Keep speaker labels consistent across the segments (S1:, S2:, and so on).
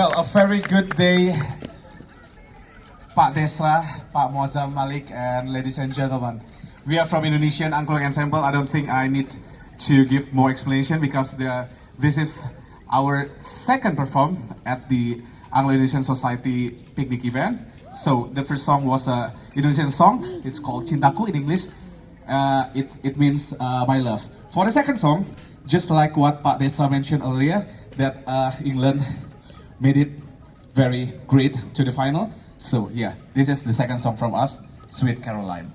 S1: Well, a very good day, Pak Desra, Pak Muazzam Malik, and ladies and gentlemen. We are from Indonesian Anglo Ensemble. I don't think I need to give more explanation because this is our second perform at the Anglo Indonesian Society picnic event. So the first song was a Indonesian song. It's called Cintaku in English. It means my love. For the second song, just like what Pak Desra mentioned earlier, that England made it very great to the final. So yeah, this is the second song from us, Sweet Caroline.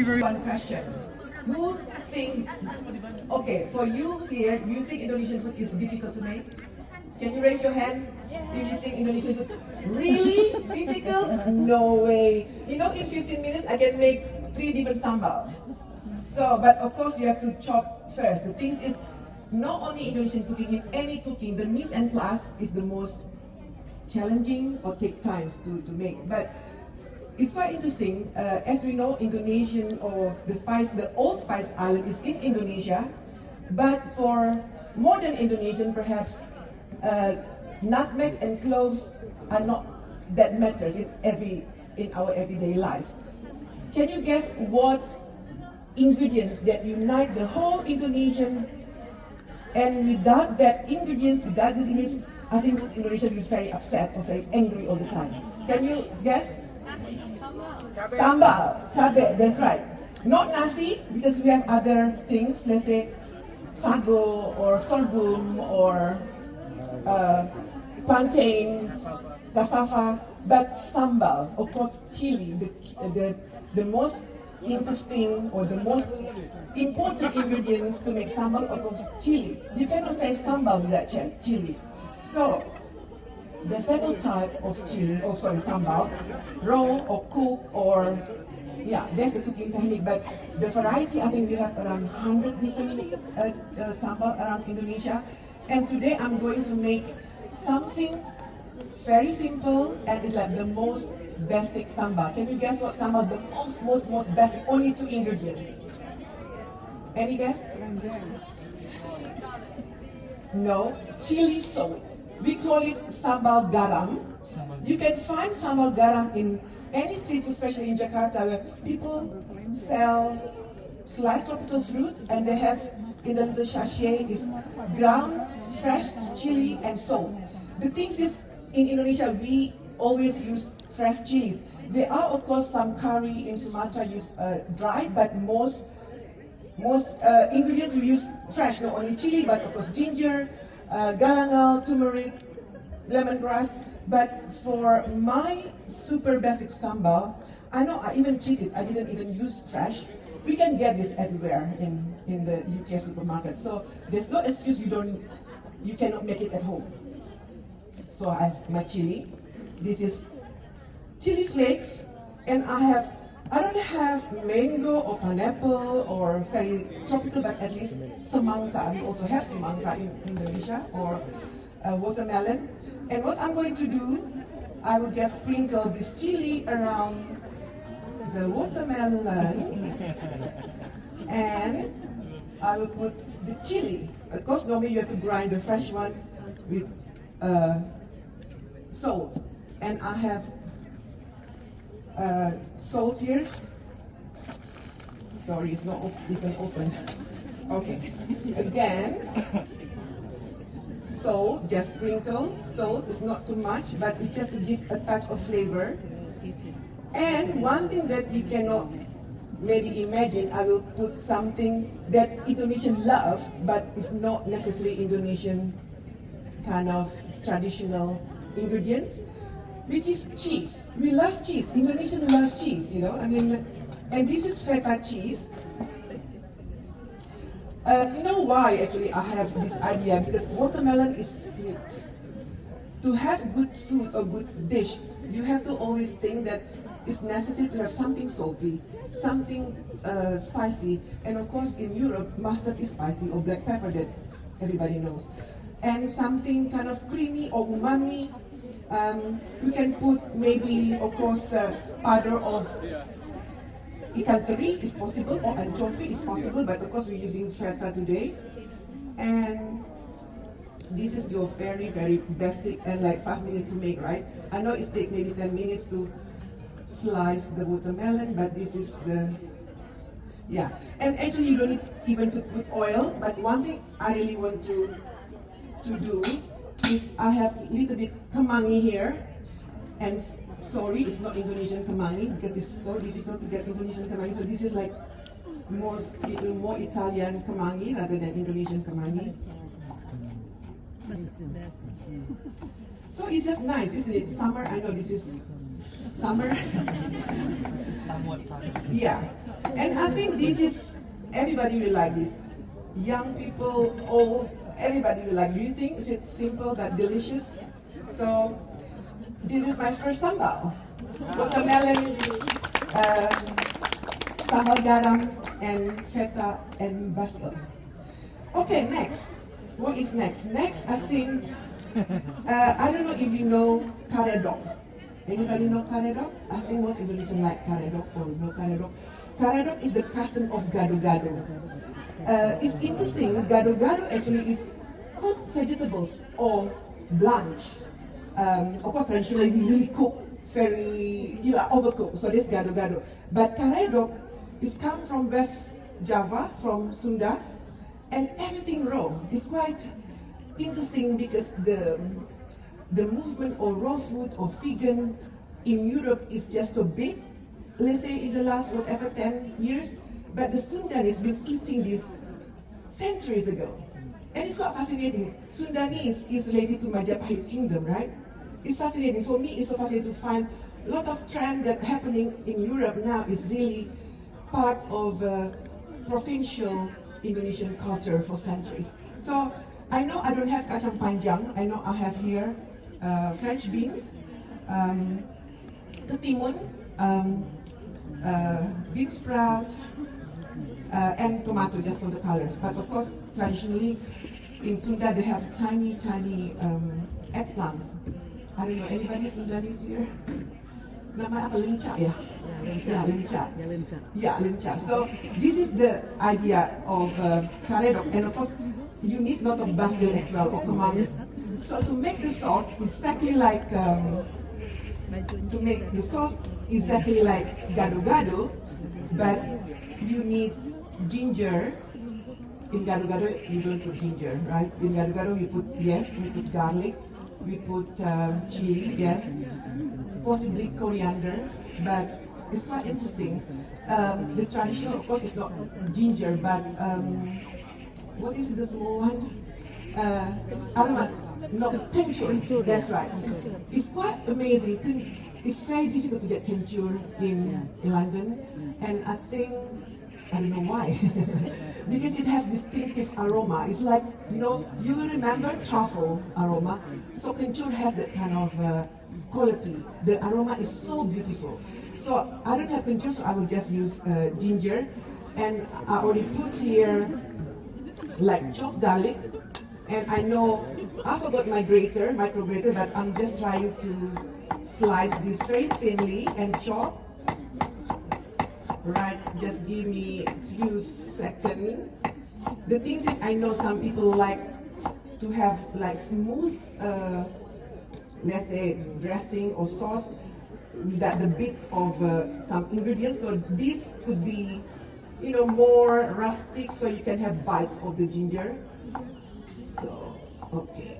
S2: you very much.
S3: One question. Who think, okay, for you here, you think Indonesian food is difficult to make? Can you raise your hand if you think Indonesian food really difficult? No way. You know, in 15 minutes I can make 3 different sambal. So, but of course you have to chop first. The thing is, not only Indonesian cooking, in any cooking, the mise en place is the most challenging or take times to make. But it's quite interesting. As we know, Indonesian or the old spice island is in Indonesia. But for modern Indonesian, perhaps nutmeg and cloves are not that matters in our everyday life. Can you guess what ingredients that unite the whole Indonesian? And without that ingredients, without this ingredients, I think most Indonesians will be very upset or very angry all the time. Can you guess? Sambal, cabe, that's right. Not nasi, because we have other things, let's say sago or sorghum or plantain, cassava, but sambal, of course chili, the most interesting or the most important ingredients to make sambal, of course chili. You cannot say sambal without chili. So, there's several types of chili, sambal, raw or cook or, yeah, that's the cooking technique. But the variety, I think we have around 100 different sambal around Indonesia. And today I'm going to make something very simple and it's like the most basic sambal. Can you guess what sambal? The most basic, only 2 ingredients. Any guess? No, chili salt. We call it sambal garam. You can find sambal garam in any street, especially in Jakarta, where people sell sliced tropical fruit and they have in the little sachet is ground fresh chili and salt. The thing is, in Indonesia, we always use fresh chilies. There are, of course, some curry in Sumatra use dried, but most ingredients we use fresh. Not only chili, but of course ginger, galangal, turmeric, lemongrass. But for my super basic sambal, I know I even cheated. I didn't even use fresh. We can get this everywhere in the UK supermarket. So there's no excuse you cannot make it at home. So I have my chili. This is chili flakes, and I don't have mango or pineapple or very tropical, but at least semangka. We also have semangka in Indonesia, or watermelon. And what I'm going to do, I will just sprinkle this chili around the watermelon, and I will put the chili. Of course, normally you have to grind the fresh one with salt, and I have salt here. Sorry, it's not even open. Okay, again, salt, just sprinkle. Salt is not too much, but it's just to give a touch of flavor. And one thing that you cannot maybe imagine, I will put something that Indonesian love, but it's not necessarily Indonesian kind of traditional ingredients, which is cheese. We love cheese. Indonesians love cheese, you know. I mean, and this is feta cheese. You know why actually I have this idea? Because watermelon is sweet. To have good food or good dish, you have to always think that it's necessary to have something salty, something spicy, and of course in Europe, mustard is spicy, or black pepper that everybody knows. And something kind of creamy or umami. We can put maybe, of course, powder of ikan teri is possible, or anchovy is possible, but of course we're using feta today. And this is your very, very basic and like 5 minutes to make, right? I know it takes maybe 10 minutes to slice the watermelon, but this is the, yeah. And actually you don't need even to put oil, but one thing I really want to do is I have a little bit kemangi here, and sorry, it's not Indonesian kemangi because it's so difficult to get Indonesian kemangi. So this is like more Italian kemangi rather than Indonesian kemangi. So it's just nice, isn't it? Summer, I know this is Summer. Yeah, and I think this is, everybody will like this. Young people, old, everybody will like. Do you think, is it simple but delicious? So, this is my first sambal. Watermelon, sambal garam, and feta, and basil. Okay, next. What is next? Next, I think, I don't know if you know karedok. Anybody know karedok? I think most Indonesians like karedok or know karedok. Karedok is the cousin of gado-gado. It's interesting, gado-gado actually is cooked vegetables or blanch. Of course, traditionally we really cook very, overcooked, so this gado-gado. But karedok is come from West Java, from Sunda, and everything raw. It's quite interesting because the movement of raw food or vegan in Europe is just so big. Let's say in the last 10 years, but the Sundanese been eating this centuries ago. And it's quite fascinating. Sundanese is related to Majapahit kingdom, right? It's fascinating. For me, it's so fascinating to find a lot of trend that happening in Europe now is really part of provincial Indonesian culture for centuries. So I know I don't have kacang panjang. I know I have here French beans, ketimun, bean sprout, and tomato just for the colors. But of course, traditionally in Sunda they have tiny eggplants. I don't know, anybody Sundanese here? Nama apa, linca ya? Yeah, linca. Yeah, linca. So this is the idea of karedok, and of course you need a lot of basil as well for kumang. So to make the sauce exactly like gado-gado, but you need ginger. In gado-gado you don't put ginger, right? In gado-gado we put garlic, we put chili, yes, possibly coriander, but it's quite interesting. The traditional, of course, is not ginger, but what is the small one? Alamat. No, kencur. That's right. It's quite amazing. It's very difficult to get kencur in London, and I don't know why. Because it has distinctive aroma. It's like, you remember truffle aroma? So kencur has that kind of quality. The aroma is so beautiful. So I don't have kencur, so I will just use ginger. And I already put here like chopped garlic. And I know I forgot my micro grater, but I'm just trying to slice this very thinly and chop. Right, just give me a few seconds. The thing is, I know some people like to have like smooth, let's say dressing or sauce without the bits of some ingredients. So this could be, more rustic, so you can have bites of the ginger. So, okay.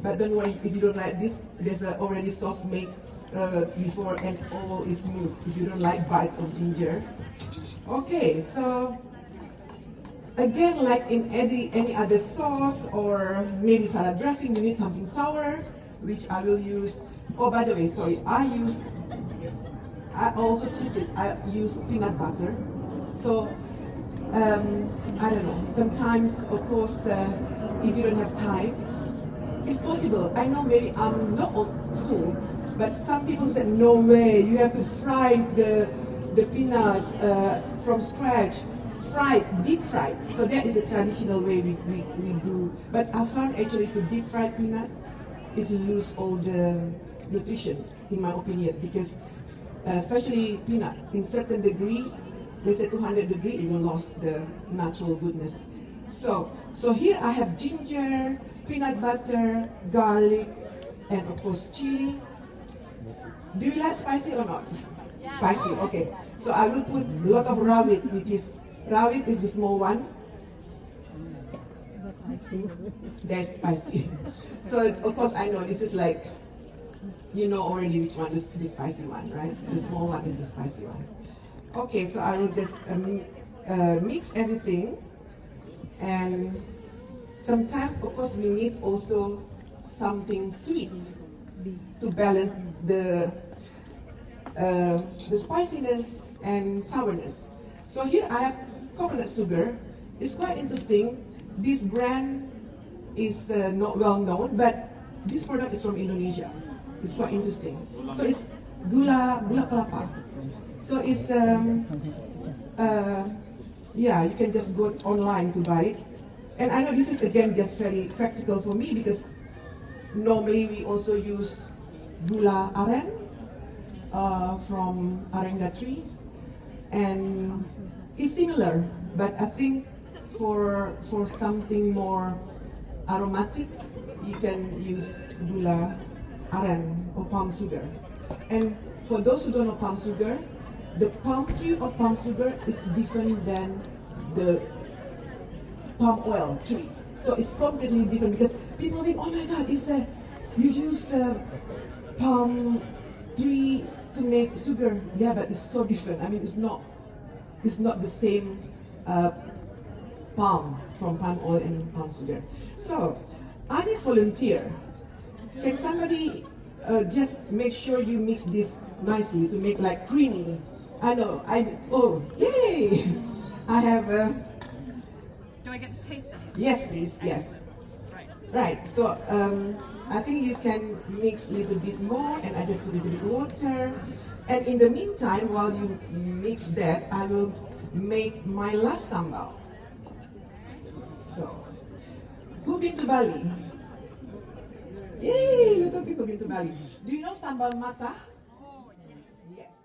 S3: But don't worry, if you don't like this, there's already sauce made before and all is smooth. If you don't like bites of ginger. Okay, so again, like in any other sauce or maybe salad dressing, you need something sour, which I will use. Oh, by the way, sorry, I also cheated. I use peanut butter. So, I don't know, sometimes, of course, if you don't have time, it's possible. I know maybe I'm not old school, but some people said, no way, you have to fry the peanut from scratch, deep fried. So that is the traditional way we do. But I found actually to deep fry peanut is lose all the nutrition, in my opinion, because especially peanut, in certain degree, they say 200 degree, it will lose the natural goodness. So here I have ginger, peanut butter, garlic, and of course chili. Do you like spicy or not? Yeah. Spicy, okay. So I will put a lot of rawit, rawit is the small one. That's spicy. So of course I know this is like, you know already which one is the spicy one, right? The small one is the spicy one. Okay, so I will just mix everything. And sometimes, of course, we need also something sweet to balance the spiciness and sourness. So here I have coconut sugar. It's quite interesting. This brand is not well known, but this product is from Indonesia. It's quite interesting. So it's gula kelapa. So it's yeah, you can just go online to buy it. And I know this is again just very practical for me because normally we also use gula aren from arenga trees, and it's similar, but I think for something more aromatic, you can use gula aren or palm sugar. And for those who don't know palm sugar, the palm tree of palm sugar is different than the palm oil tree. So it's completely different because people think, oh my God, you use palm tree to make sugar. Yeah, but it's so different. I mean, it's not the same palm from palm oil and palm sugar. So I need volunteer. Can somebody just make sure you mix this nicely to make like creamy? I know. Oh, yay! I have.
S2: Do I get to taste it?
S3: Yes, please. Yes. Right. So I think you can mix a little bit more, and I just put a little bit water. And in the meantime, while you mix that, I will make my last sambal. So, who been to Bali? Yay! Little people been to Bali. Do you know sambal mata? Yes.